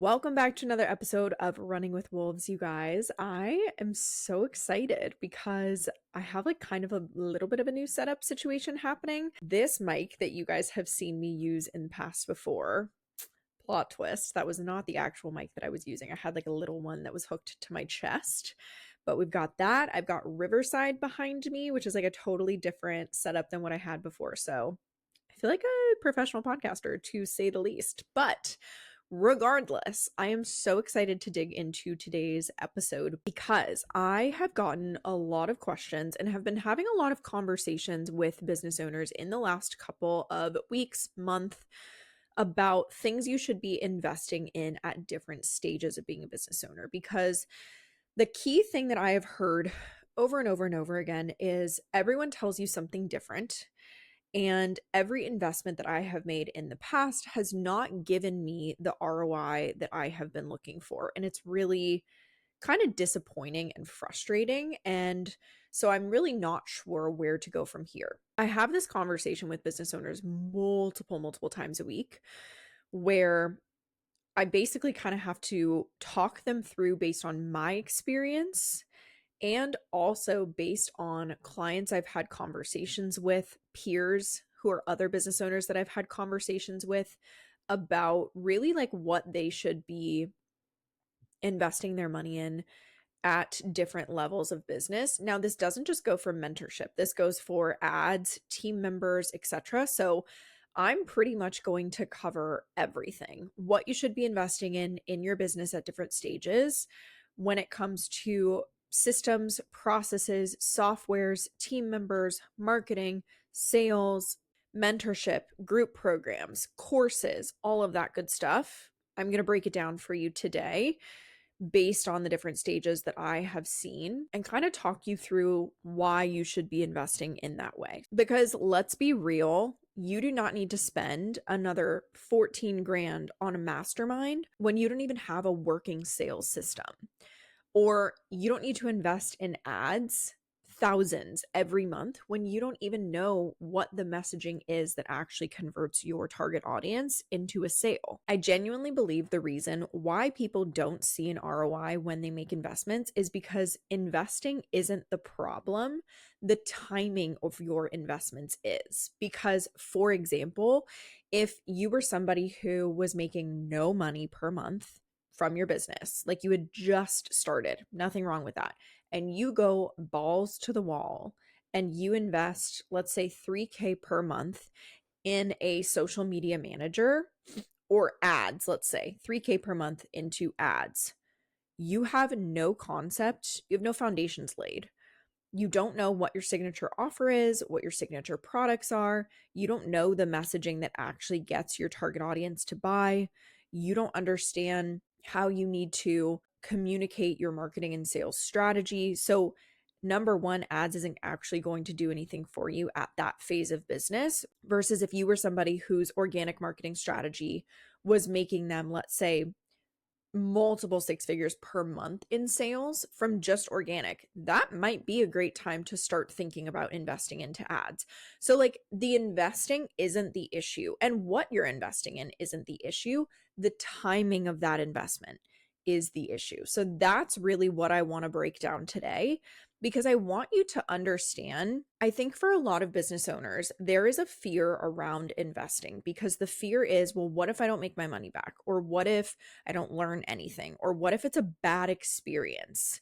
Welcome back to another episode of Running with Wolves, you guys. I am so excited because I have kind of a little bit of a new setup situation happening. This mic that you guys have seen me use in the past before, plot twist, that was not the actual mic that I was using. I had a little one that was hooked to my chest, but we've got that. I've got Riverside behind me, which is a totally different setup than what I had before. So I feel like a professional podcaster, to say the least. But regardless, I am so excited to dig into today's episode because I have gotten a lot of questions and have been having a lot of conversations with business owners in the last couple of weeks, month, about things you should be investing in at different stages of being a business owner. Because the key thing that I have heard over and over and over again is everyone tells you something different. And every investment that I have made in the past has not given me the ROI that I have been looking for. And it's really kind of disappointing and frustrating. And so I'm really not sure where to go from here. I have this conversation with business owners multiple times a week where I basically kind of have to talk them through based on my experience and also based on clients I've had conversations with, peers who are other business owners that I've had conversations with about really what they should be investing their money in at different levels of business. Now, this doesn't just go for mentorship. This goes for ads, team members, etc. So I'm pretty much going to cover everything, what you should be investing in your business at different stages when it comes to systems, processes, softwares, team members, marketing, sales, mentorship, group programs, courses, all of that good stuff. I'm going to break it down for you today based on the different stages that I have seen and kind of talk you through why you should be investing in that way. Because let's be real, you do not need to spend another 14 grand on a mastermind when you don't even have a working sales system. Or you don't need to invest in ads, thousands every month, when you don't even know what the messaging is that actually converts your target audience into a sale. I genuinely believe the reason why people don't see an ROI when they make investments is because investing isn't the problem. The timing of your investments is. Because, for example, if you were somebody who was making no money per month from your business, you had just started, nothing wrong with that, and you go balls to the wall and you invest, let's say 3K per month in a social media manager or ads, let's say 3K per month into ads, you have no concept, you have no foundations laid. You don't know what your signature offer is, what your signature products are. You don't know the messaging that actually gets your target audience to buy. You don't understand how you need to communicate your marketing and sales strategy. So, number one, ads isn't actually going to do anything for you at that phase of business versus if you were somebody whose organic marketing strategy was making them, let's say, multiple six figures per month in sales from just organic. That might be a great time to start thinking about investing into ads. So the investing isn't the issue, and what you're investing in isn't the issue. The timing of that investment is the issue. So that's really what I want to break down today, because I want you to understand, I think for a lot of business owners, there is a fear around investing because the fear is, well, what if I don't make my money back? Or what if I don't learn anything? Or what if it's a bad experience?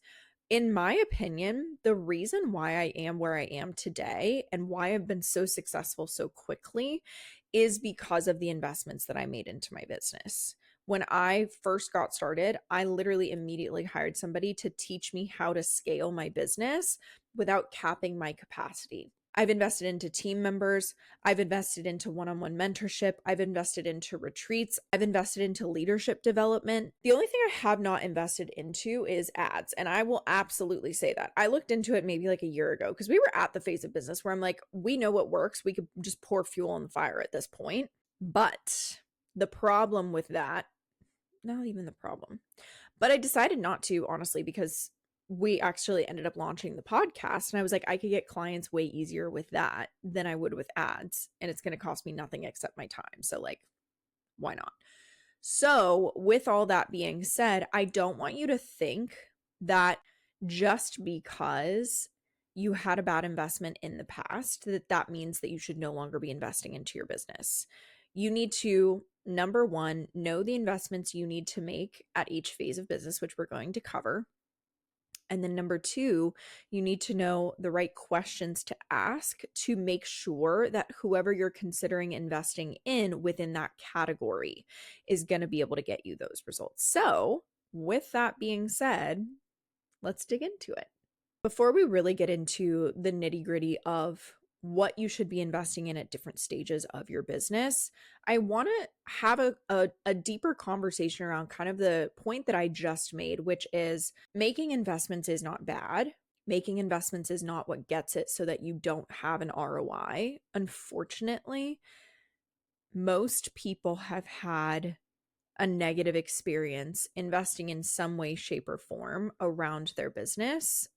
In my opinion, the reason why I am where I am today and why I've been so successful so quickly is because of the investments that I made into my business. When I first got started, I literally immediately hired somebody to teach me how to scale my business without capping my capacity. I've invested into team members. I've invested into one-on-one mentorship. I've invested into retreats. I've invested into leadership development. The only thing I have not invested into is ads. And I will absolutely say that. I looked into it maybe a year ago because we were at the phase of business where I'm like, we know what works. We could just pour fuel on the fire at this point. But the problem with that, not even the problem, but I decided not to, honestly, because we actually ended up launching the podcast and I was like, I could get clients way easier with that than I would with ads. And it's going to cost me nothing except my time. So why not? So, with all that being said, I don't want you to think that just because you had a bad investment in the past, that means that you should no longer be investing into your business. You need to, number one, know the investments you need to make at each phase of business, which we're going to cover. And then number two, you need to know the right questions to ask to make sure that whoever you're considering investing in within that category is going to be able to get you those results. So, with that being said, let's dig into it. Before we really get into the nitty-gritty of what you should be investing in at different stages of your business, I want to have a deeper conversation around kind of the point that I just made, which is making investments is not bad. Making investments is not what gets it so that you don't have an ROI. Unfortunately, most people have had a negative experience investing in some way, shape, or form around their business.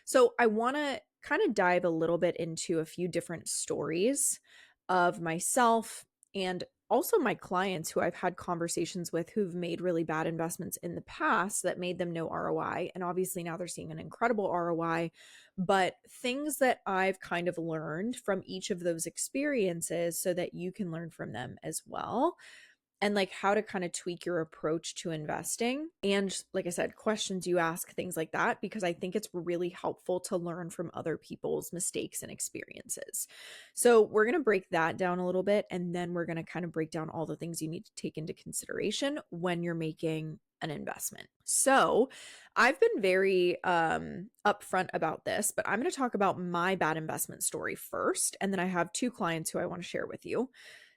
So I want to kind of dive a little bit into a few different stories of myself and also my clients who I've had conversations with who've made really bad investments in the past that made them no ROI. And obviously now they're seeing an incredible ROI, but things that I've kind of learned from each of those experiences so that you can learn from them as well, and like how to kind of tweak your approach to investing. And like I said, questions you ask, things like that, because I think it's really helpful to learn from other people's mistakes and experiences. So we're going to break that down a little bit, and then we're going to kind of break down all the things you need to take into consideration when you're making an investment. So I've been very upfront about this, but I'm going to talk about my bad investment story first, and then I have two clients who I want to share with you.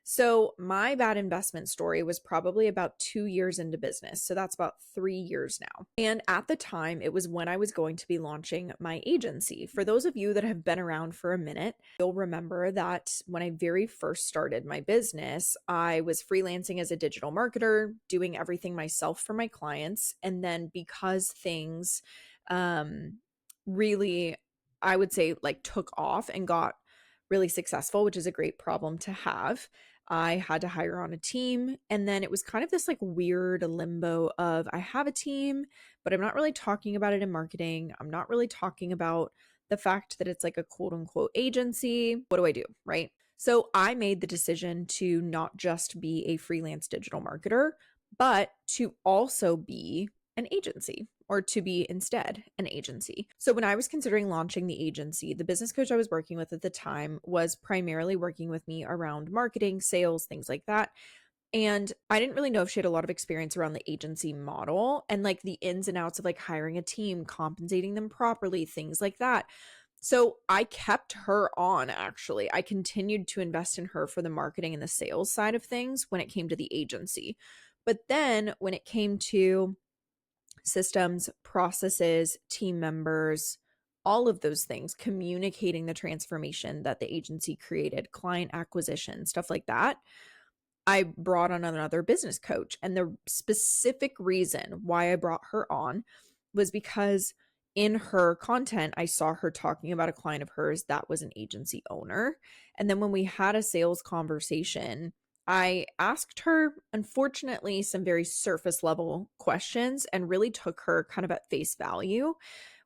So my bad investment story was probably about 2 years into business. So that's about 3 years now. And at the time, it was when I was going to be launching my agency. For those of you that have been around for a minute, you'll remember that when I very first started my business, I was freelancing as a digital marketer, doing everything myself for my clients. And then because things really, I would say, like took off and got really successful, which is a great problem to have, I had to hire on a team. And then it was kind of this like weird limbo of I have a team, but I'm not really talking about it in marketing. I'm not really talking about the fact that it's like a quote unquote agency. What do I do? Right. So I made the decision to not just be a freelance digital marketer, but to also be an agency, or to be instead an agency. So when I was considering launching the agency, the business coach I was working with at the time was primarily working with me around marketing, sales, things like that. And I didn't really know if she had a lot of experience around the agency model and like the ins and outs of like hiring a team, compensating them properly, things like that. So I kept her on, actually. I continued to invest in her for the marketing and the sales side of things when it came to the agency. But then when it came to systems, processes, team members, all of those things, communicating the transformation that the agency created, client acquisition, stuff like that, I brought on another business coach. And the specific reason why I brought her on was because in her content, I saw her talking about a client of hers that was an agency owner. And then when we had a sales conversation, I asked her, unfortunately, some very surface level questions and really took her kind of at face value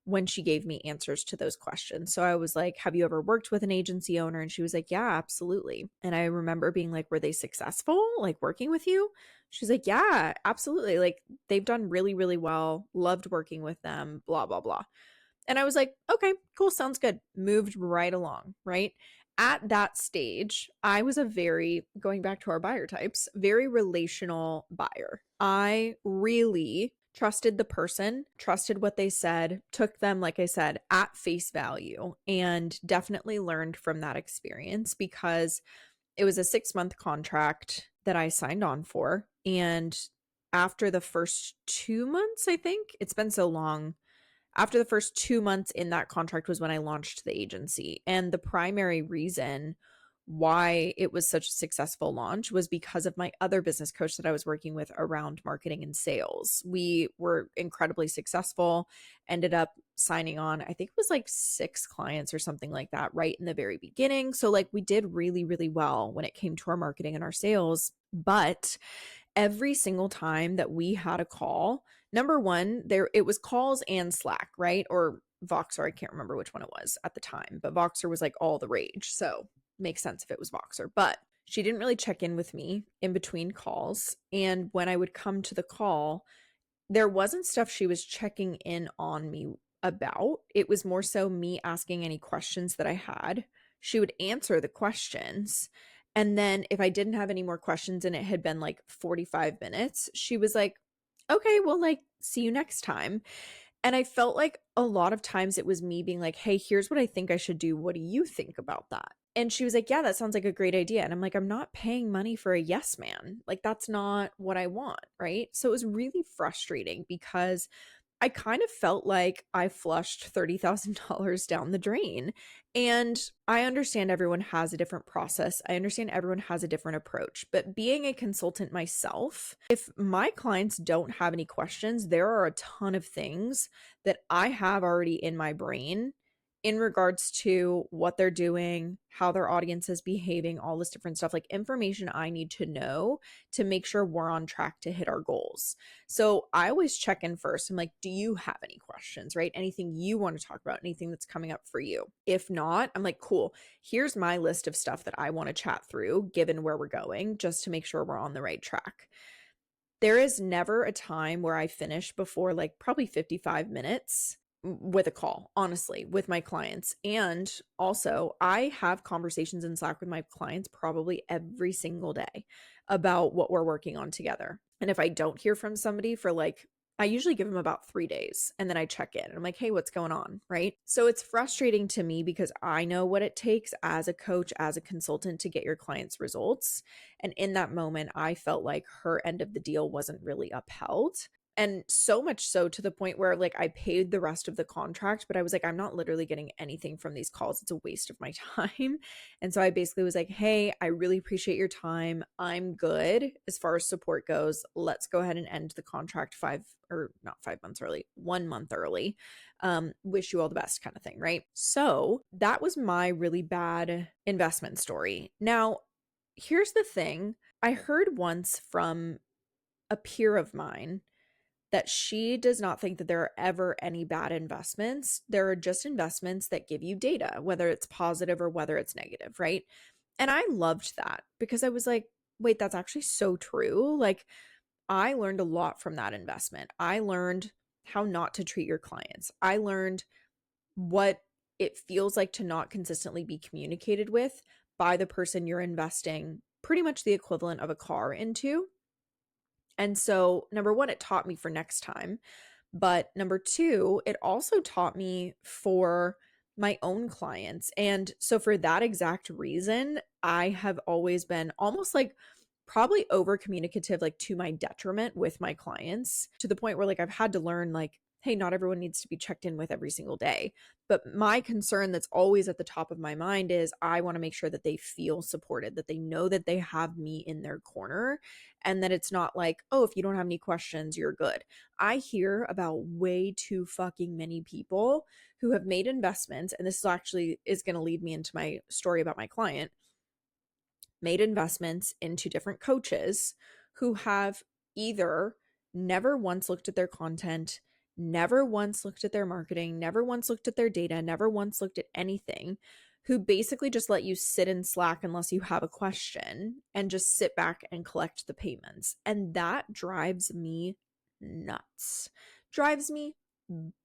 when she gave me answers to those questions. So I was like, have you ever worked with an agency owner? And she was like, yeah, absolutely. And I remember being like, were they successful, like working with you? She's like, yeah, absolutely. Like they've done really, really well. Loved working with them, blah, blah, blah. And I was like, okay, cool. Sounds good. Moved right along. Right. At that stage, I was a very, going back to our buyer types, very relational buyer. I really trusted the person, trusted what they said, took them, like I said, at face value, and definitely learned from that experience because it was a 6-month contract that I signed on for. And after the first 2 months, I think it's been so long, after the first 2 months in that contract was when I launched the agency. And the primary reason why it was such a successful launch was because of my other business coach that I was working with around marketing and sales. We were incredibly successful, ended up signing on, I think it was like 6 clients or something like that right in the very beginning. So like we did really, really well when it came to our marketing and our sales. But every single time that we had a call, number one, it was calls and Slack, right? Or Voxer, I can't remember which one it was at the time, but Voxer was like all the rage. So makes sense if it was Voxer. But she didn't really check in with me in between calls. And when I would come to the call, there wasn't stuff she was checking in on me about. It was more so me asking any questions that I had. She would answer the questions. And then if I didn't have any more questions and it had been like 45 minutes, she was like, okay, well, like, see you next time. And I felt like a lot of times it was me being like, hey, here's what I think I should do. What do you think about that? And she was like, yeah, that sounds like a great idea. And I'm like, I'm not paying money for a yes man. Like, that's not what I want. Right. So it was really frustrating because I kind of felt like I flushed $30,000 down the drain. And I understand everyone has a different process. I understand everyone has a different approach. But being a consultant myself, if my clients don't have any questions, there are a ton of things that I have already in my brain in regards to what they're doing, how their audience is behaving, all this different stuff, like information I need to know to make sure we're on track to hit our goals. So I always check in first. I'm like, do you have any questions, right? Anything you want to talk about, anything that's coming up for you? If not, I'm like, cool, here's my list of stuff that I want to chat through given where we're going, just to make sure we're on the right track. There is never a time where I finish before like probably 55 minutes with a call, honestly, with my clients. And also, I have conversations in Slack with my clients probably every single day about what we're working on together. And if I don't hear from somebody for like, I usually give them about 3 days and then I check in and I'm like, hey, what's going on? Right. So it's frustrating to me because I know what it takes as a coach, as a consultant to get your clients results. And in that moment, I felt like her end of the deal wasn't really upheld. And so much so to the point where like I paid the rest of the contract, but I was like, I'm not literally getting anything from these calls. It's a waste of my time. And so I basically was like, hey, I really appreciate your time. I'm good as far as support goes. Let's go ahead and end the contract 5 months early, 1 month early. Wish you all the best kind of thing, right? So that was my really bad investment story. Now, here's the thing. I heard once from a peer of mine that she does not think that there are ever any bad investments. There are just investments that give you data, whether it's positive or whether it's negative, right? And I loved that because I was like, wait, that's actually so true. Like, I learned a lot from that investment. I learned how not to treat your clients. I learned what it feels like to not consistently be communicated with by the person you're investing pretty much the equivalent of a car into. And so, number one, it taught me for next time. But number two, it also taught me for my own clients. And so, for that exact reason, I have always been almost like probably over communicative, like to my detriment with my clients, to the point where like I've had to learn, like, hey, not everyone needs to be checked in with every single day. But my concern that's always at the top of my mind is I want to make sure that they feel supported, that they know that they have me in their corner, and that it's not like, oh, if you don't have any questions, you're good. I hear about way too fucking many people who have made investments, and this is actually is going to lead me into my story about my client, made investments into different coaches who have either never once looked at their content, never once looked at their marketing, never once looked at their data, never once looked at anything, who basically just let you sit in Slack unless you have a question and just sit back and collect the payments. And that drives me nuts. Drives me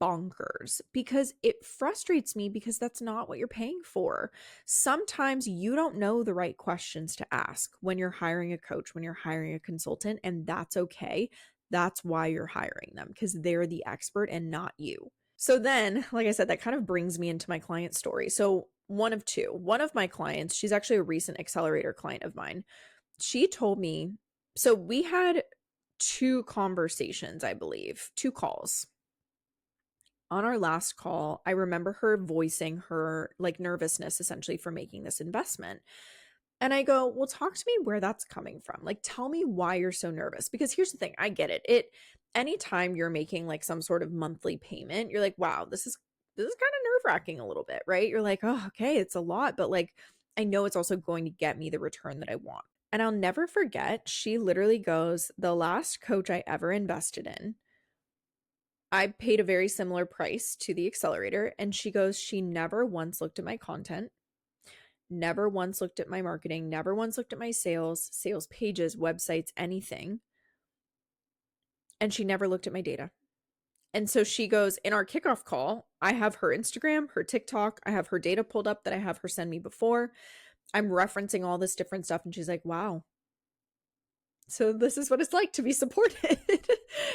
bonkers because it frustrates me because that's not what you're paying for. Sometimes you don't know the right questions to ask when you're hiring a coach, when you're hiring a consultant, and that's okay. That's why you're hiring them, because they're the expert and not you. So then, like I said, that kind of brings me into my client story. So one of two. One of my clients, she's actually a recent accelerator client of mine. She told me, so we had two conversations, I believe, two calls. On our last call, I remember her voicing her like nervousness essentially for making this investment. And I go, well, talk to me where that's coming from. Like, tell me why you're so nervous. Because here's the thing, I get it. Anytime you're making like some sort of monthly payment, you're like, wow, this is kind of nerve-wracking a little bit, right? You're like, oh, okay, it's a lot, but like I know it's also going to get me the return that I want. And I'll never forget, she literally goes, the last coach I ever invested in, I paid a very similar price to the accelerator. And she goes, she never once looked at my content, never once looked at my marketing, never once looked at my sales pages, websites, anything. And she never looked at my data. And so she goes, in our kickoff call, I have her Instagram, her TikTok, I have her data pulled up that I have her send me before. I'm referencing all this different stuff. And she's like, wow. So this is what it's like to be supported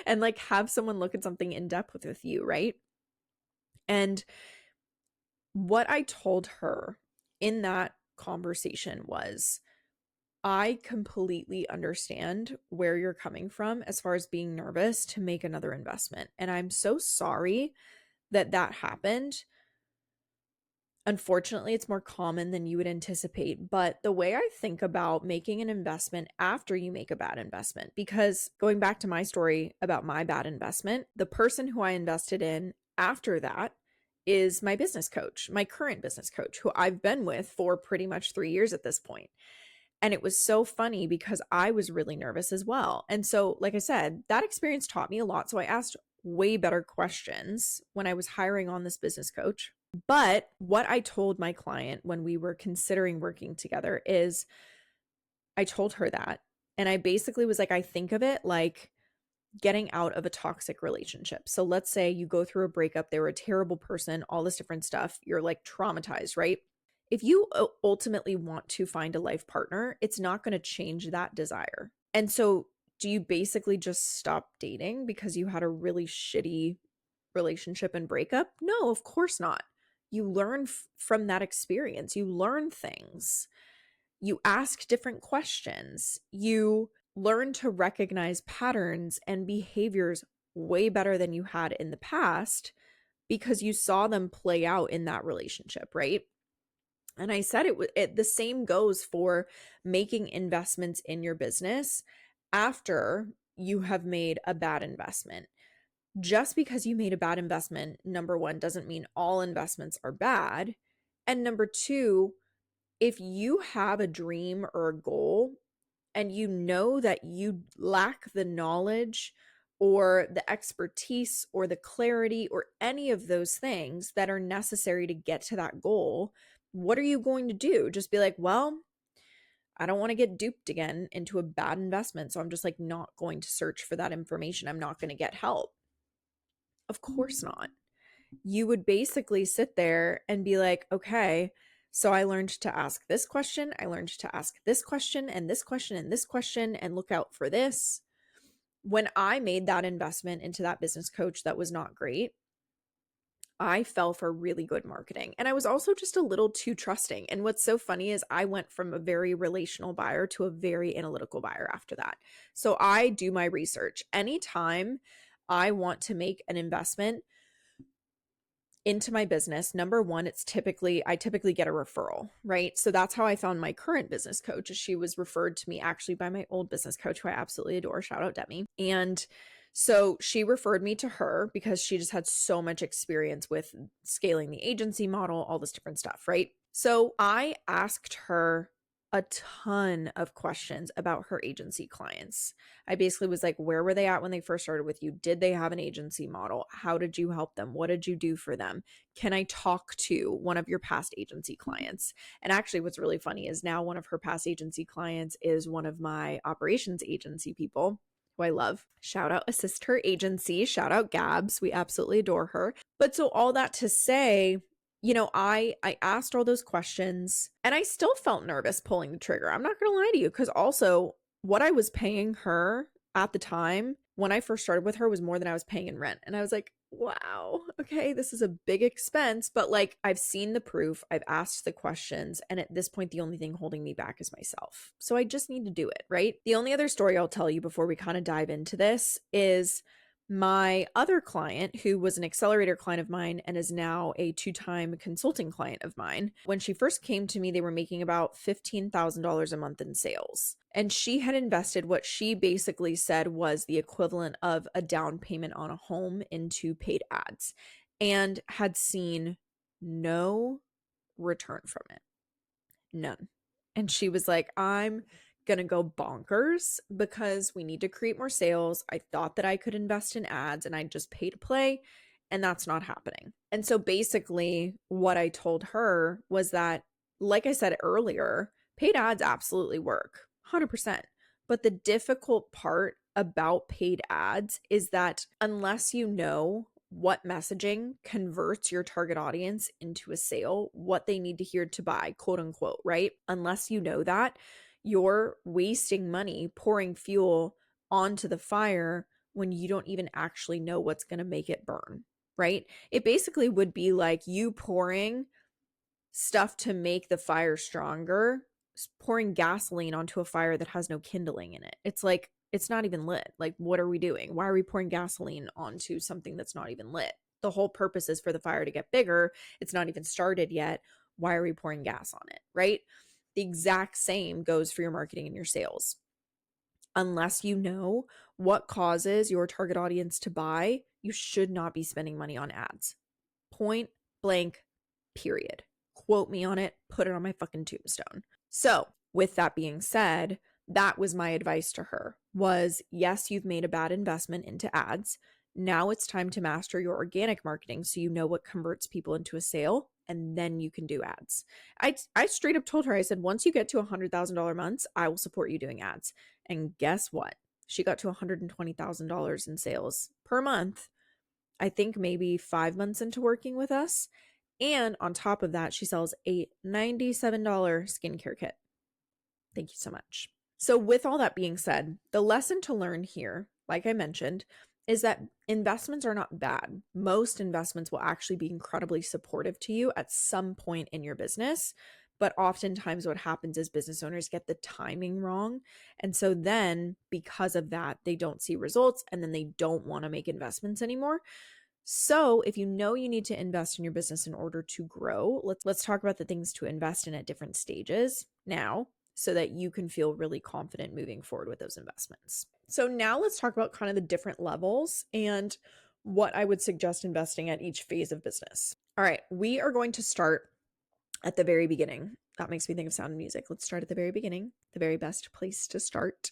and like have someone look at something in depth with you, right? And what I told her in that conversation was, I completely understand where you're coming from as far as being nervous to make another investment. And I'm so sorry that that happened. Unfortunately, it's more common than you would anticipate. But the way I think about making an investment after you make a bad investment, because going back to my story about my bad investment, the person who I invested in after that is my business coach, my current business coach, who I've been with for pretty much 3 years at this point. And it was so funny because I was really nervous as well. And so, like I said, that experience taught me a lot. So I asked way better questions when I was hiring on this business coach. But what I told my client when we were considering working together is I told her that. And I basically was like, I think of it like getting out of a toxic relationship. So let's say you go through a breakup, they were a terrible person, all this different stuff. You're like traumatized, right? If you ultimately want to find a life partner, it's not going to change that desire. And so do you basically just stop dating because you had a really shitty relationship and breakup? No, of course not. You learn from that experience. You learn things. You ask different questions. You learn to recognize patterns and behaviors way better than you had in the past because you saw them play out in that relationship, right? And I said the same goes for making investments in your business after you have made a bad investment. Just because you made a bad investment, number one, doesn't mean all investments are bad. And number two, if you have a dream or a goal and you know that you lack the knowledge or the expertise or the clarity or any of those things that are necessary to get to that goal, what are you going to do? Just be like, well, I don't want to get duped again into a bad investment. So I'm just like not going to search for that information. I'm not going to get help. Of course not. You would basically sit there and be like, okay, so I learned to ask this question. I learned to ask this question and this question and this question and look out for this. When I made that investment into that business coach that was not great, I fell for really good marketing. And I was also just a little too trusting. And what's so funny is I went from a very relational buyer to a very analytical buyer after that. So I do my research. Anytime I want to make an investment into my business, number one, I typically get a referral, right? So that's how I found my current business coach. She was referred to me actually by my old business coach, who I absolutely adore. Shout out Demi. And so she referred me to her because she just had so much experience with scaling the agency model, all this different stuff, right? So I asked her a ton of questions about her agency clients. I basically was like, where were they at when they first started with you? Did they have an agency model? How did you help them? What did you do for them? Can I talk to one of your past agency clients? And actually, what's really funny is now one of her past agency clients is one of my operations agency people, who I love. Shout out Assist Her Agency. Shout out Gabs. We absolutely adore her. But so all that to say, I asked all those questions and I still felt nervous pulling the trigger. I'm not going to lie to you, because also what I was paying her at the time when I first started with her was more than I was paying in rent. And I was like, wow, okay, this is a big expense, but like I've seen the proof, I've asked the questions, and at this point, the only thing holding me back is myself. So I just need to do it, right? The only other story I'll tell you before we kind of dive into this is my other client, who was an accelerator client of mine and is now a 2-time consulting client of mine. When she first came to me, they were making about $15,000 a month in sales. And she had invested what she basically said was the equivalent of a down payment on a home into paid ads and had seen no return from it. None. And she was like, I'm gonna go bonkers because we need to create more sales. I thought that I could invest in ads and I'd just pay to play, and that's not happening. And so basically, what I told her was that, like I said earlier, paid ads absolutely work, 100%. But the difficult part about paid ads is that unless you know what messaging converts your target audience into a sale, what they need to hear to buy, quote unquote, right? Unless you know that, you're wasting money pouring fuel onto the fire when you don't even actually know what's going to make it burn, right? It basically would be like you pouring stuff to make the fire stronger, pouring gasoline onto a fire that has no kindling in it. It's like, it's not even lit. Like, what are we doing? Why are we pouring gasoline onto something that's not even lit? The whole purpose is for the fire to get bigger. It's not even started yet. Why are we pouring gas on it? Right? The exact same goes for your marketing and your sales. Unless you know what causes your target audience to buy, you should not be spending money on ads. Point blank, period. Quote me on it, put it on my fucking tombstone. So, with that being said, that was my advice to her was, yes, you've made a bad investment into ads. Now it's time to master your organic marketing so you know what converts people into a sale, and then you can do ads. I straight up told her, I said, once you get to $100,000 months, I will support you doing ads. And guess what? She got to $120,000 in sales per month, I think maybe 5 months into working with us. And on top of that, she sells a $97 skincare kit. Thank you so much. So with all that being said, the lesson to learn here, like I mentioned, is that investments are not bad. Most investments will actually be incredibly supportive to you at some point in your business. But oftentimes what happens is business owners get the timing wrong. And so then because of that, they don't see results and then they don't want to make investments anymore. So if you know you need to invest in your business in order to grow, let's talk about the things to invest in at different stages now so that you can feel really confident moving forward with those investments. So now let's talk about kind of the different levels and what I would suggest investing at each phase of business. All right, we are going to start at the very beginning. That makes me think of Sound and Music. Let's start at the very beginning, the very best place to start.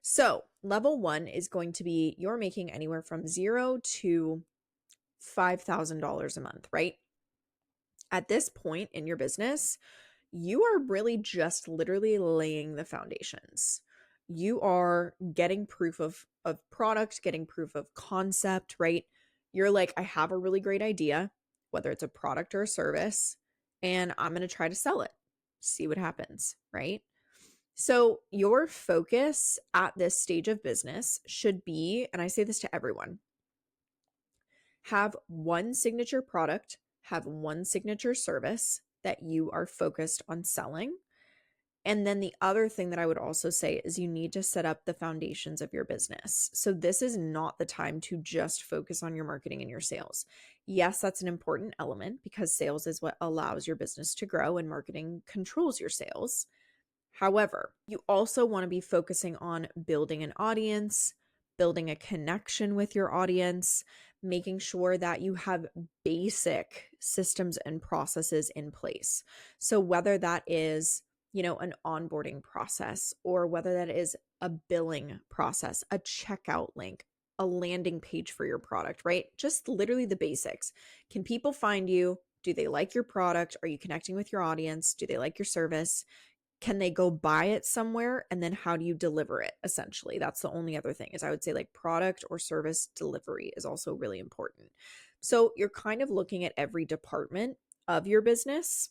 So level 1 is going to be you're making anywhere from $0 to $5,000 a month, right? At this point in your business, you are really just literally laying the foundations. You are getting proof of product, getting proof of concept, right? You're like, I have a really great idea, whether it's a product or a service, and I'm going to try to sell it, see what happens, right? So your focus at this stage of business should be, and I say this to everyone, have one signature product, have one signature service that you are focused on selling. And then the other thing that I would also say is you need to set up the foundations of your business. So this is not the time to just focus on your marketing and your sales. Yes, that's an important element because sales is what allows your business to grow and marketing controls your sales. However, you also want to be focusing on building an audience, building a connection with your audience, making sure that you have basic systems and processes in place. So whether that is, an onboarding process or whether that is a billing process, a checkout link, a landing page for your product, right? Just literally the basics. Can people find you? Do they like your product? Are you connecting with your audience? Do they like your service? Can they go buy it somewhere? And then how do you deliver it? Essentially, that's the only other thing is I would say like product or service delivery is also really important. So you're kind of looking at every department of your business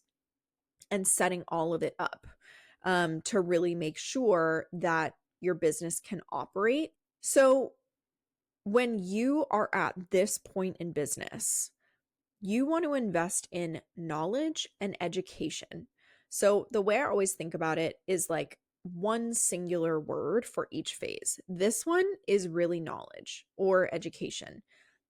and setting all of it up to really make sure that your business can operate. So when you are at this point in business, you want to invest in knowledge and education. So the way I always think about it is like one singular word for each phase. This one is really knowledge or education.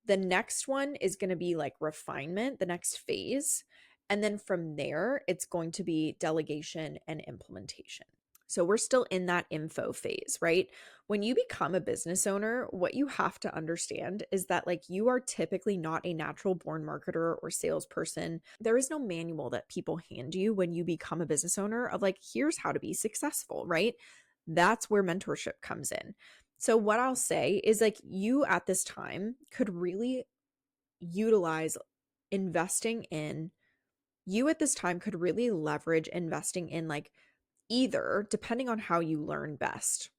The next one is going to be like refinement, the next phase. And then from there, it's going to be delegation and implementation. So we're still in that info phase, right? When you become a business owner, what you have to understand is that like you are typically not a natural born marketer or salesperson. There is no manual that people hand you when you become a business owner of like, here's how to be successful, right? That's where mentorship comes in. So what I'll say is like you at this time could really utilize investing in you at this time could really leverage investing in like either, depending on how you learn best,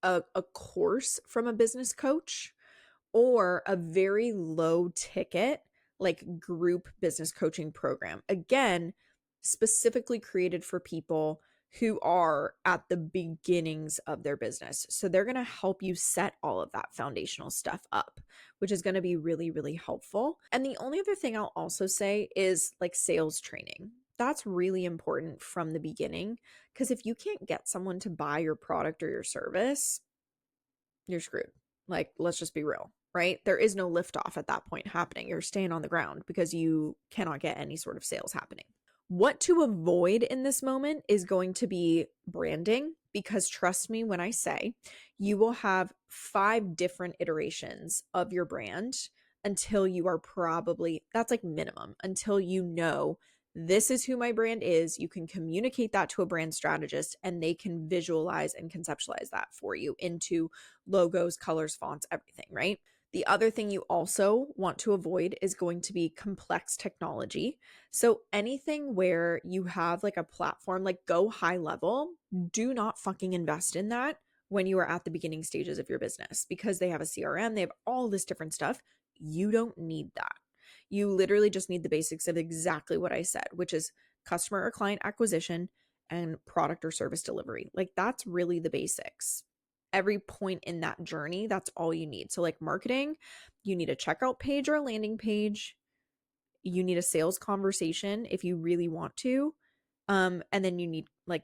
a course from a business coach or a very low ticket, like group business coaching program. Again, specifically created for people who are at the beginnings of their business. So they're going to help you set all of that foundational stuff up, which is going to be really, really helpful. And the only other thing I'll also say is like sales training. That's really important from the beginning because if you can't get someone to buy your product or your service, you're screwed. Like, let's just be real, right? There is no liftoff at that point happening. You're staying on the ground because you cannot get any sort of sales happening. What to avoid in this moment is going to be branding, because trust me when I say you will have 5 different iterations of your brand until you are probably, that's like minimum, until you know this is who my brand is. You can communicate that to a brand strategist and they can visualize and conceptualize that for you into logos, colors, fonts, everything, right? The other thing you also want to avoid is going to be complex technology. So anything where you have like a platform, like go high level, do not fucking invest in that when you are at the beginning stages of your business because they have a CRM, they have all this different stuff. You don't need that. You literally just need the basics of exactly what I said, which is customer or client acquisition and product or service delivery. Like that's really the basics. Every point in that journey, that's all you need. So like marketing, you need a checkout page or a landing page. You need a sales conversation if you really want to. And then you need like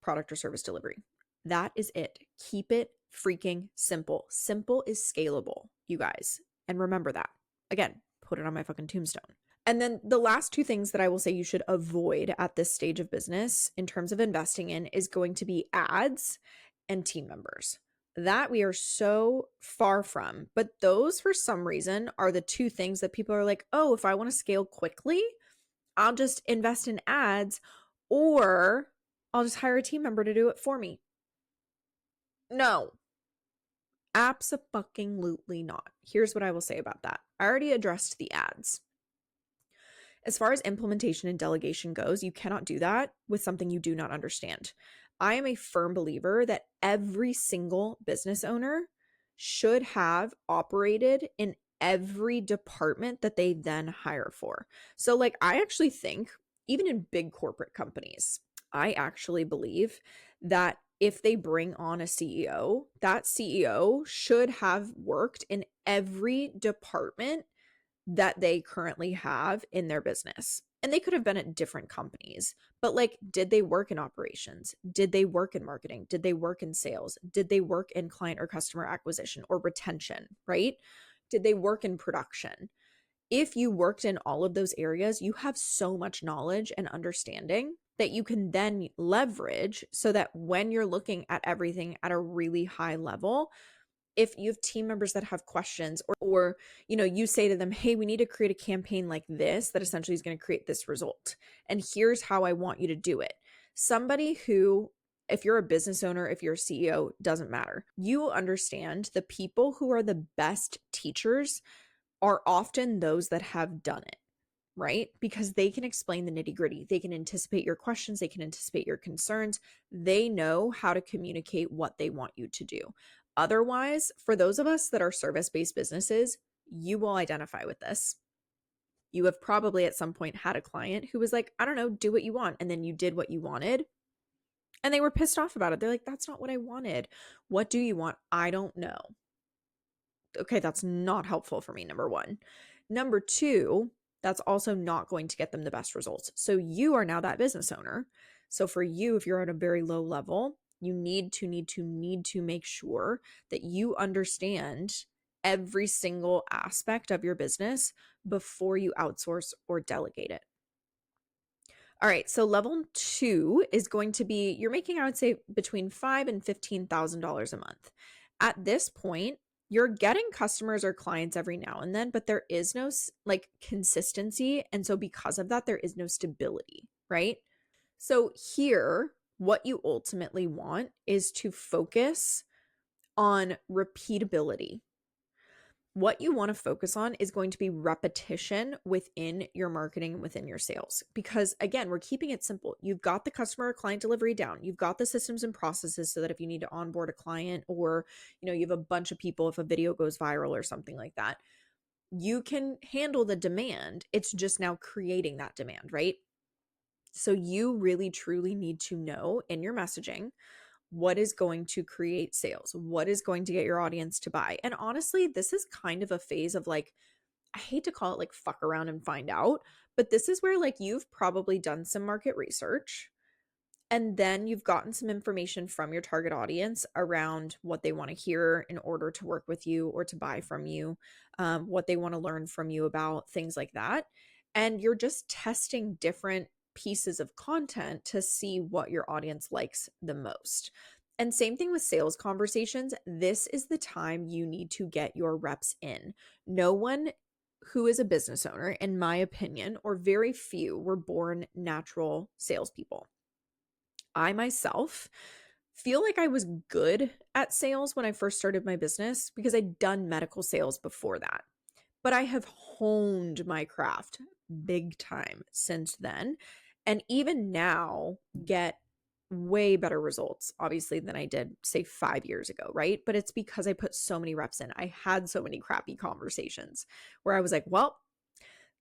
product or service delivery. That is it. Keep it freaking simple. Simple is scalable, you guys. And remember that. Again, put it on my fucking tombstone. And then the last 2 things that I will say you should avoid at this stage of business in terms of investing in is going to be ads and team members. That we are so far from. But those, for some reason, are the 2 things that people are like, oh, if I want to scale quickly, I'll just invest in ads or I'll just hire a team member to do it for me. No, abso-fucking-lutely not. Here's what I will say about that. I already addressed the ads. As far as implementation and delegation goes, you cannot do that with something you do not understand. I am a firm believer that every single business owner should have operated in every department that they then hire for. So like I actually think even in big corporate companies, I actually believe that if they bring on a CEO, that CEO should have worked in every department that they currently have in their business. And they could have been at different companies, but like, did they work in operations? Did they work in marketing? Did they work in sales? Did they work in client or customer acquisition or retention, right? Did they work in production? If you worked in all of those areas, you have so much knowledge and understanding that you can then leverage so that when you're looking at everything at a really high level, if you have team members that have questions or you say to them, hey, we need to create a campaign like this that essentially is going to create this result, and here's how I want you to do it. Somebody who, if you're a business owner, if you're a CEO, doesn't matter, you will understand the people who are the best teachers are often those that have done it, right? Because they can explain the nitty-gritty. They can anticipate your questions. They can anticipate your concerns. They know how to communicate what they want you to do. Otherwise, for those of us that are service-based businesses, you will identify with this. You have probably at some point had a client who was like, I don't know, do what you want. And then you did what you wanted. And they were pissed off about it. They're like, that's not what I wanted. What do you want? I don't know. Okay, that's not helpful for me, number 1. Number 2, that's also not going to get them the best results. So you are now that business owner. So for you, if you're at a very low level, you need to make sure that you understand every single aspect of your business before you outsource or delegate it. All right, so level 2 is going to be, you're making, I would say, between $5,000 and $15,000 a month. At this point, you're getting customers or clients every now and then, but there is no like consistency. And so because of that, there is no stability, right? So here, What you ultimately want is to focus on repeatability. What you want to focus on is going to be repetition within your marketing and within your sales. Because again, we're keeping it simple. You've got the customer or client delivery down. You've got the systems and processes so that if you need to onboard a client, or you have a bunch of people, if a video goes viral or something like that, you can handle the demand. It's just now creating that demand, right? So you really truly need to know in your messaging what is going to create sales, what is going to get your audience to buy. And honestly, this is kind of a phase of like, I hate to call it like fuck around and find out, but this is where like you've probably done some market research, and then you've gotten some information from your target audience around what they want to hear in order to work with you or to buy from you, what they want to learn from you about, things like that. And you're just testing different pieces of content to see what your audience likes the most. And same thing with sales conversations. This is the time you need to get your reps in. No one who is a business owner, in my opinion, or very few, were born natural salespeople. I myself feel like I was good at sales when I first started my business because I'd done medical sales before that. But I have honed my craft big time since then. And even now, get way better results, obviously, than I did, say, 5 years ago, right? But it's because I put so many reps in. I had so many crappy conversations where I was like, well,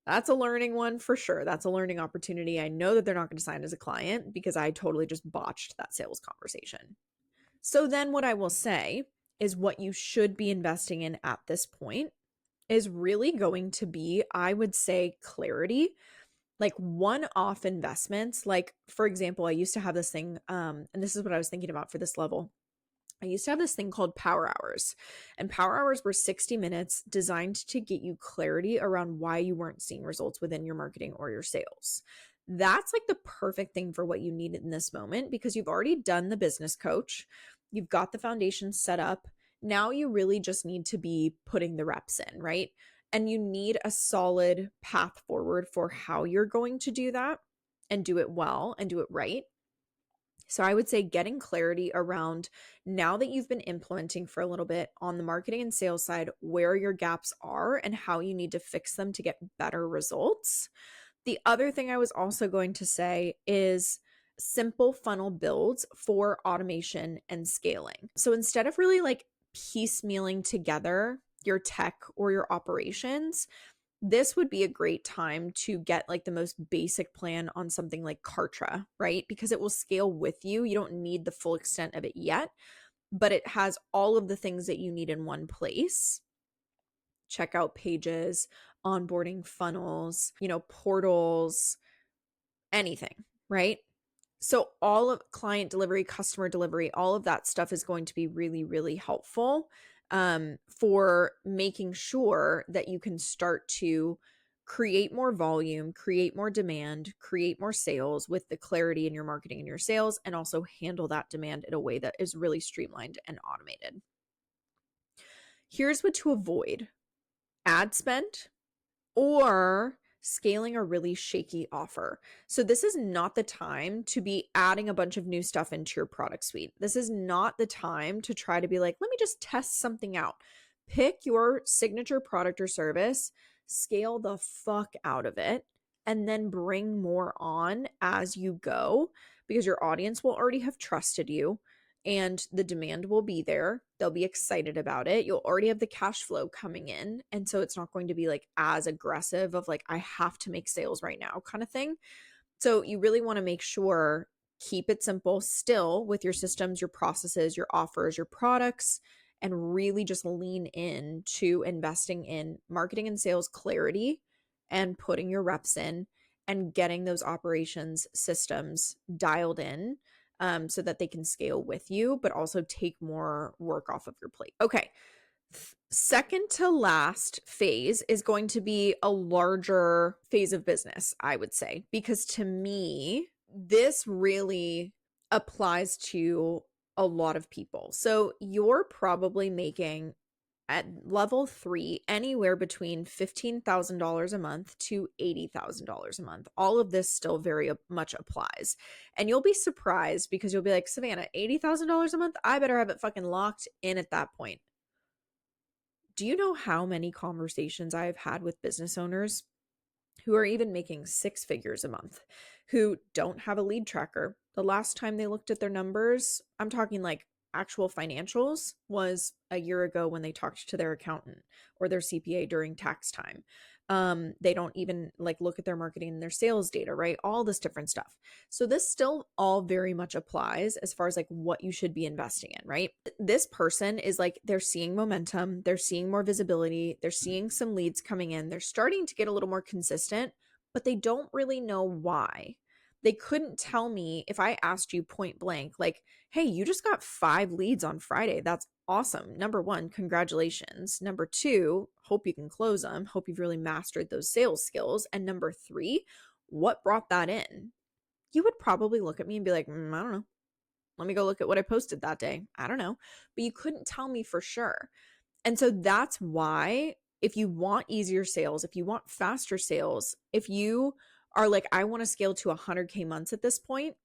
that's a learning one for sure. That's a learning opportunity. I know that they're not going to sign as a client because I totally just botched that sales conversation. So then what I will say is what you should be investing in at this point is really going to be, I would say, clarity, like one-off investments. Like, for example, I used to have this thing, and this is what I was thinking about for this level. I used to have this thing called power hours, and power hours were 60 minutes designed to get you clarity around why you weren't seeing results within your marketing or your sales. That's like the perfect thing for what you need in this moment, because you've already done the business coach. You've got the foundation set up. Now you really just need to be putting the reps in, right? And you need a solid path forward for how you're going to do that and do it well and do it right. So I would say getting clarity around, now that you've been implementing for a little bit on the marketing and sales side, where your gaps are and how you need to fix them to get better results. The other thing I was also going to say is simple funnel builds for automation and scaling. So instead of really like piecemealing together your tech or your operations, this would be a great time to get like the most basic plan on something like Kartra, right? Because it will scale with you. You don't need the full extent of it yet, but it has all of the things that you need in one place. Checkout pages, onboarding funnels, portals, anything, right? So all of client delivery, customer delivery, all of that stuff is going to be really, really helpful for making sure that you can start to create more volume, create more demand, create more sales with the clarity in your marketing and your sales, and also handle that demand in a way that is really streamlined and automated. Here's what to avoid: ad spend or scaling a really shaky offer. So this is not the time to be adding a bunch of new stuff into your product suite. This is not the time to try to be like, let me just test something out. Pick your signature product or service, scale the fuck out of it, and then bring more on as you go, because your audience will already have trusted you and the demand will be there. They'll be excited about it. You'll already have the cash flow coming in. And so it's not going to be like as aggressive of like, I have to make sales right now kind of thing. So you really want to make sure, keep it simple still with your systems, your processes, your offers, your products, and really just lean in to investing in marketing and sales clarity and putting your reps in and getting those operations systems dialed in, so that they can scale with you, but also take more work off of your plate. Okay. Second to last phase is going to be a larger phase of business, I would say, because to me, this really applies to a lot of people. So you're probably making at level 3, anywhere between $15,000 a month to $80,000 a month. All of this still very much applies. And you'll be surprised because you'll be like, Savannah, $80,000 a month? I better have it fucking locked in at that point. Do you know how many conversations I've had with business owners who are even making 6 figures a month, who don't have a lead tracker? The last time they looked at their numbers, I'm talking like actual financials, was a year ago when they talked to their accountant or their CPA during tax time. They don't even like look at their marketing and their sales data, right? All this different stuff. So this still all very much applies as far as like what you should be investing in, right? This person is like, they're seeing momentum, they're seeing more visibility, they're seeing some leads coming in, they're starting to get a little more consistent, but they don't really know why. They couldn't tell me if I asked you point blank, like, hey, you just got 5 leads on Friday. That's awesome. Number 1, congratulations. Number 2, hope you can close them. Hope you've really mastered those sales skills. And number 3, what brought that in? You would probably look at me and be like, I don't know. Let me go look at what I posted that day. I don't know. But you couldn't tell me for sure. And so that's why, if you want easier sales, if you want faster sales, if you are like, I want to scale to 100K months at this point,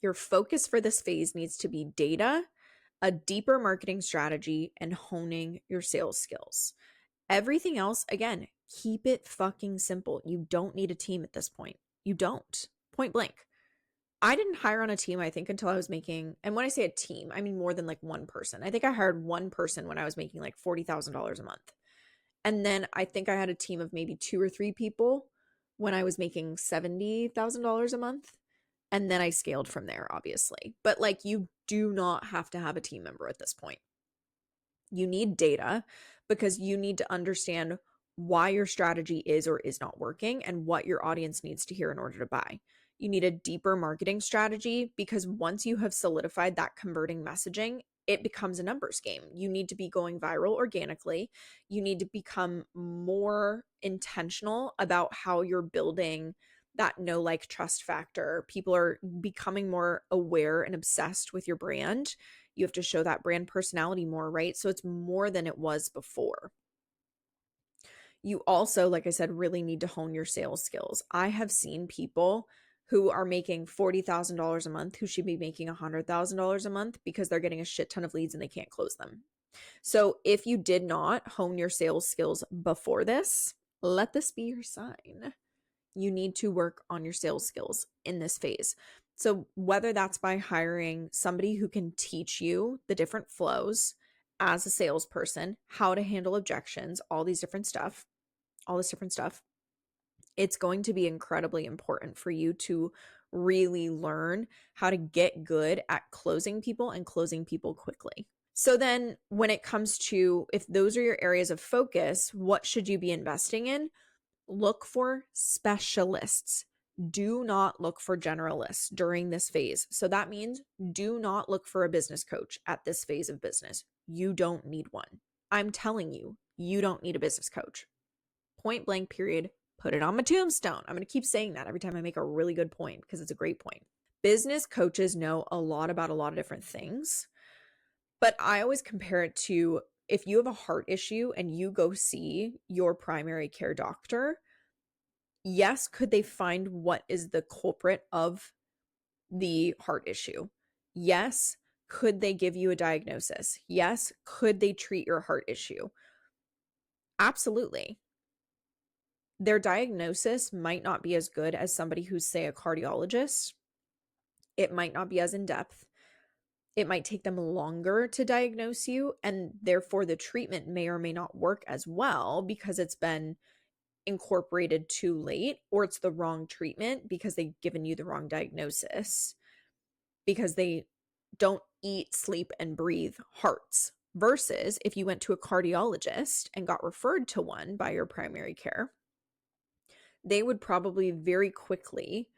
your focus for this phase needs to be data, a deeper marketing strategy, and honing your sales skills. Everything else, again, keep it fucking simple. You don't need a team at this point. You don't. Point blank. I didn't hire on a team, I think, until I was making, and when I say a team, I mean more than like one person. I think I hired one person when I was making like $40,000 a month. And then I think I had a team of maybe 2 or 3 people when I was making $70,000 a month. And then I scaled from there, obviously. But like, you do not have to have a team member at this point. You need data because you need to understand why your strategy is or is not working and what your audience needs to hear in order to buy. You need a deeper marketing strategy because once you have solidified that converting messaging, it becomes a numbers game. You need to be going viral organically. You need to become more intentional about how you're building that know, like, trust factor. People are becoming more aware and obsessed with your brand. You have to show that brand personality more, right? So it's more than it was before. You also, like I said, really need to hone your sales skills. I have seen people who are making $40,000 a month who should be making $100,000 a month because they're getting a shit ton of leads and they can't close them. So if you did not hone your sales skills before this, let this be your sign. You need to work on your sales skills in this phase. So whether that's by hiring somebody who can teach you the different flows as a salesperson, how to handle objections, all this different stuff, it's going to be incredibly important for you to really learn how to get good at closing people and closing people quickly. So then when it comes to, if those are your areas of focus, what should you be investing in? Look for specialists. Do not look for generalists during this phase. So that means do not look for a business coach at this phase of business. You don't need one. I'm telling you, you don't need a business coach. Point blank, period. Put it on my tombstone. I'm going to keep saying that every time I make a really good point because it's a great point. Business coaches know a lot about a lot of different things, but I always compare it to if you have a heart issue and you go see your primary care doctor. Yes, could they find what is the culprit of the heart issue? Yes, could they give you a diagnosis? Yes, could they treat your heart issue? Absolutely. Their diagnosis might not be as good as somebody who's, say, a cardiologist. It might not be as in-depth. It might take them longer to diagnose you, and therefore the treatment may or may not work as well because it's been incorporated too late, or it's the wrong treatment because they've given you the wrong diagnosis because they don't eat, sleep, and breathe hearts. Versus if you went to a cardiologist and got referred to one by your primary care, they would probably very quickly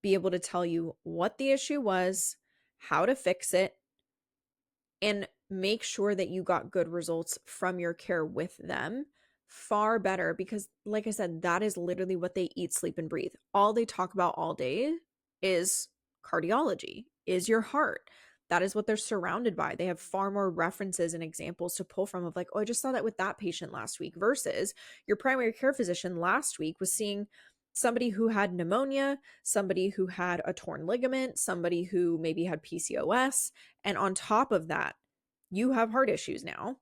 be able to tell you what the issue was, how to fix it, and make sure that you got good results from your care with them. Far better because, like I said, that is literally what they eat, sleep, and breathe. All they talk about all day is cardiology, is your heart. That is what they're surrounded by. They have far more references and examples to pull from of like, oh, I just saw that with that patient last week, versus your primary care physician last week was seeing somebody who had pneumonia, somebody who had a torn ligament, somebody who maybe had PCOS. And on top of that, you have heart issues now.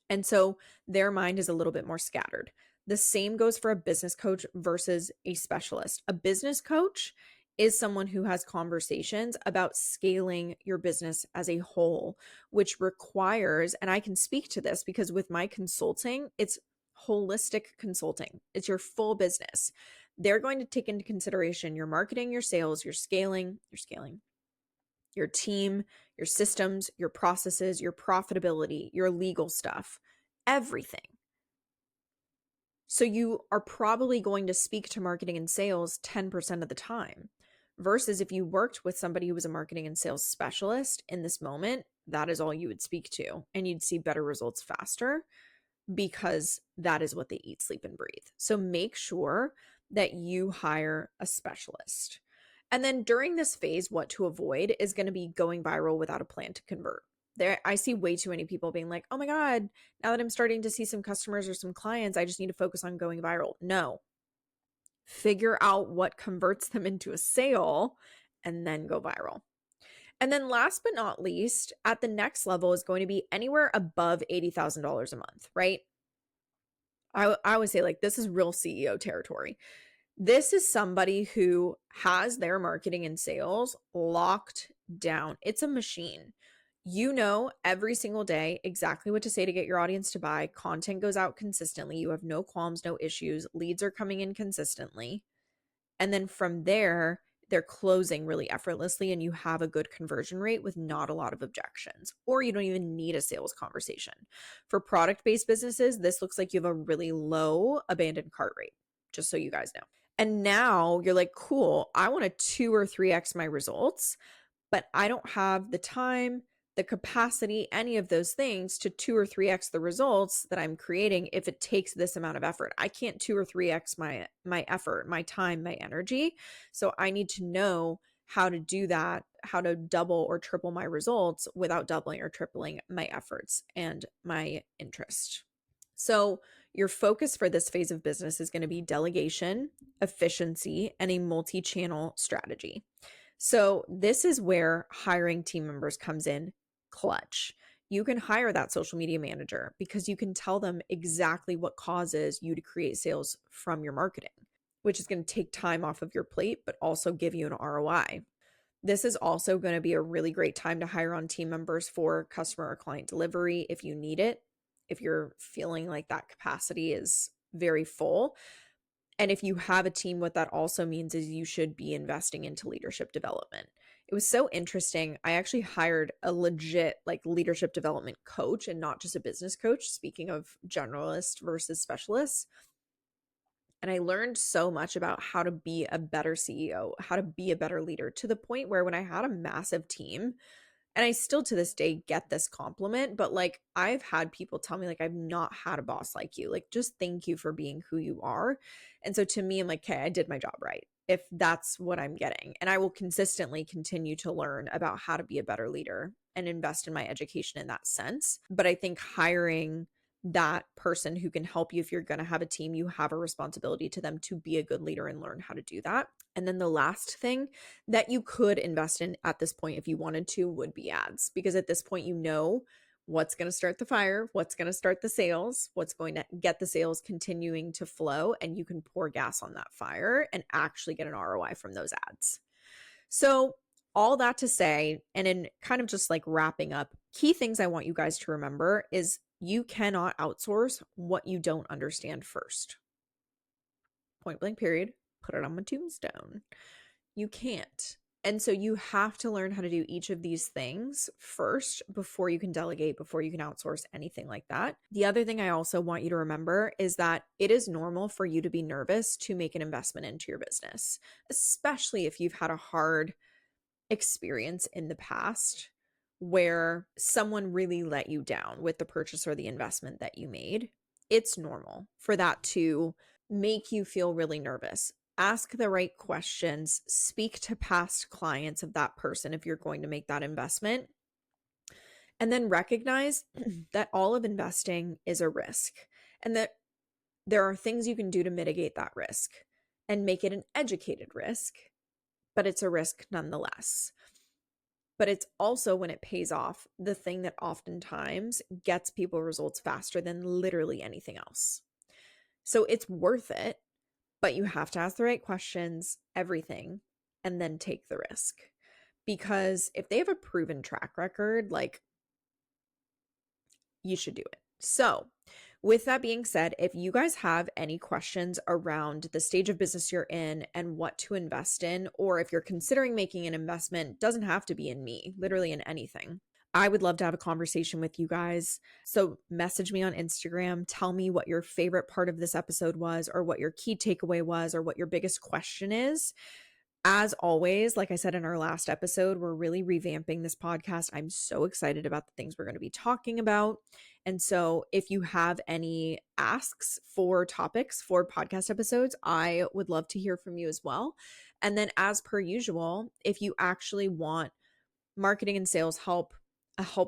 And so their mind is a little bit more scattered. The same goes for a business coach versus a specialist. A business coach is someone who has conversations about scaling your business as a whole, which requires, and I can speak to this because with my consulting, it's holistic consulting. It's your full business. They're going to take into consideration your marketing, your sales, your scaling, your team, your systems, your processes, your profitability, your legal stuff, everything. So you are probably going to speak to marketing and sales 10% of the time, versus if you worked with somebody who was a marketing and sales specialist in this moment, that is all you would speak to, and you'd see better results faster because that is what they eat, sleep, and breathe. So make sure that you hire a specialist. And then during this phase, what to avoid is going to be going viral without a plan to convert. There, I see way too many people being like, oh my God, now that I'm starting to see some customers or some clients, I just need to focus on going viral. No, figure out what converts them into a sale and then go viral. And then last but not least, at the next level is going to be anywhere above $80,000 a month, right? I would say like this is real CEO territory. This is somebody who has their marketing and sales locked down. It's a machine. You know every single day exactly what to say to get your audience to buy. Content goes out consistently. You have no qualms, no issues. Leads are coming in consistently. And then from there, they're closing really effortlessly and you have a good conversion rate with not a lot of objections, or you don't even need a sales conversation. For product-based businesses, this looks like you have a really low abandoned cart rate, just so you guys know. And now you're like, cool, I want to 2 or 3x my results, but I don't have the time, the capacity, any of those things to 2 or 3x the results that I'm creating if it takes this amount of effort. I can't 2 or 3x my effort, my time, my energy. So I need to know how to do that, how to double or triple my results without doubling or tripling my efforts and my interest. So your focus for this phase of business is going to be delegation, efficiency, and a multi-channel strategy. So this is where hiring team members comes in clutch. You can hire that social media manager because you can tell them exactly what causes you to create sales from your marketing, which is going to take time off of your plate, but also give you an ROI. This is also going to be a really great time to hire on team members for customer or client delivery if you need it, if you're feeling like that capacity is very full. And if you have a team, what that also means is you should be investing into leadership development. It was so interesting. I actually hired a legit like leadership development coach and not just a business coach, speaking of generalist versus specialists. And I learned so much about how to be a better CEO, how to be a better leader, to the point where when I had a massive team, and I still to this day get this compliment, but like I've had people tell me like I've not had a boss like you. Like just thank you for being who you are. And so to me, I'm like, okay, I did my job right, if that's what I'm getting. And I will consistently continue to learn about how to be a better leader and invest in my education in that sense. But I think hiring that person who can help you, if you're going to have a team, you have a responsibility to them to be a good leader and learn how to do that. And then the last thing that you could invest in at this point, if you wanted to, would be ads, because at this point, you know what's going to start the fire, what's going to start the sales, what's going to get the sales continuing to flow, and you can pour gas on that fire and actually get an ROI from those ads. So all that to say, and in kind of just like wrapping up, key things I want you guys to remember is you cannot outsource what you don't understand first. Point blank period. Put it on my tombstone. You can't. And so you have to learn how to do each of these things first before you can delegate, before you can outsource anything like that. The other thing I also want you to remember is that it is normal for you to be nervous to make an investment into your business, especially if you've had a hard experience in the past where someone really let you down with the purchase or the investment that you made. It's normal for that to make you feel really nervous. ask the right questions, speak to past clients of that person if you're going to make that investment, and then recognize that all of investing is a risk and that there are things you can do to mitigate that risk and make it an educated risk, but it's a risk nonetheless. But it's also, when it pays off, the thing that oftentimes gets people results faster than literally anything else. So it's worth it, but you have to ask the right questions, everything, and then take the risk. Because if they have a proven track record, like, you should do it. So, with that being said, if you guys have any questions around the stage of business you're in and what to invest in, or if you're considering making an investment, doesn't have to be in me, literally in anything, I would love to have a conversation with you guys. So message me on Instagram, tell me what your favorite part of this episode was, or what your key takeaway was, or what your biggest question is. As always, like I said in our last episode, we're really revamping this podcast. I'm so excited about the things we're going to be talking about. And so if you have any asks for topics for podcast episodes, I would love to hear from you as well. And then, as per usual, if you actually want marketing and sales help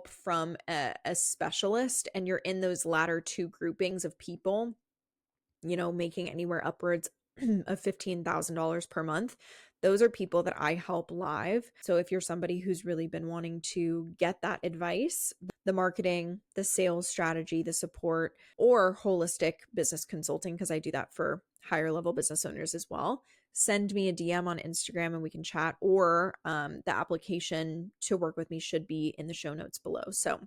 from a specialist, and you're in those latter two groupings of people, making anywhere upwards of $15,000 per month, those are people that I help live. So if you're somebody who's really been wanting to get that advice, the marketing, the sales strategy, the support, or holistic business consulting, because I do that for higher level business owners as well, send me a DM on Instagram and we can chat, or the application to work with me should be in the show notes below. So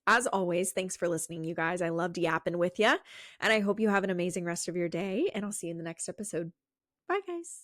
as always, thanks for listening, you guys. I loved yapping with you, and I hope you have an amazing rest of your day, and I'll see you in the next episode. Bye, guys.